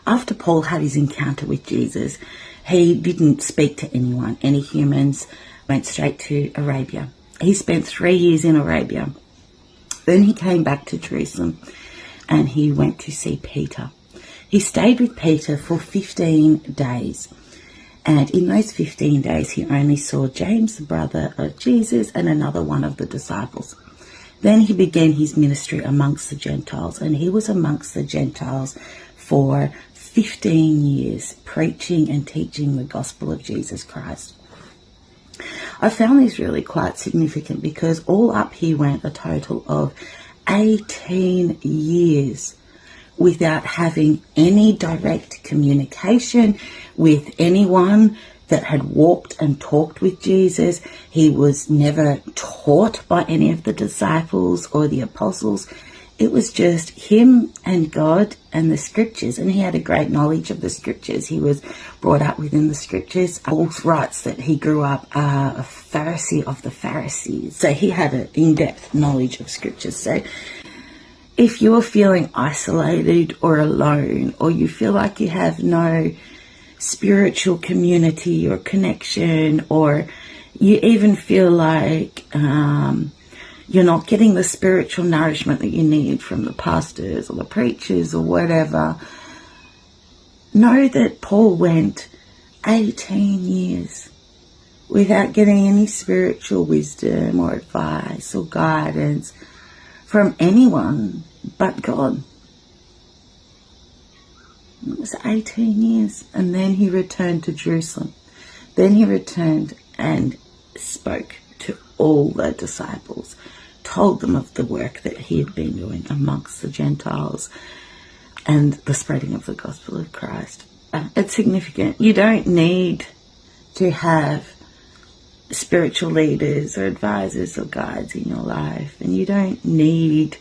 after Paul had his encounter with Jesus, he didn't speak to anyone, any humans, went straight to Arabia. He spent 3 years in Arabia. Then he came back to Jerusalem and he went to see Peter. He stayed with Peter for 15 days. And in those 15 days, he only saw James, the brother of Jesus, and another one of the disciples. Then he began his ministry amongst the Gentiles, and he was amongst the Gentiles for 15 years, preaching and teaching the gospel of Jesus Christ. I found this really quite significant because all up he went a total of 18 years without having any direct communication with anyone that had walked and talked with Jesus. He was never taught by any of the disciples or the apostles. It was just him and God and the scriptures, and he had a great knowledge of the scriptures. He was brought up within the scriptures. Paul writes that he grew up a Pharisee of the Pharisees, so he had an in-depth knowledge of scriptures. So if you're feeling isolated or alone, or you feel like you have no spiritual community or connection, or you even feel like you're not getting the spiritual nourishment that you need from the pastors or the preachers or whatever, know that Paul went 18 years without getting any spiritual wisdom or advice or guidance from anyone but God. It was 18 years. And then he returned to Jerusalem. Then he returned and spoke to all the disciples, told them of the work that he had been doing amongst the Gentiles and the spreading of the gospel of Christ. It's significant. You don't need to have spiritual leaders or advisors or guides in your life, and you don't need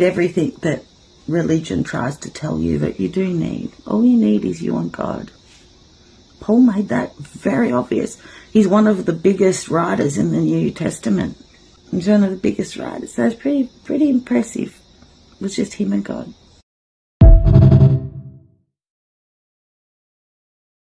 everything that religion tries to tell you that you do need. All you need is you and God. Paul made that very obvious. He's one of the biggest writers in the New Testament. He's one of the biggest writers. So it's pretty impressive. It was just him and God.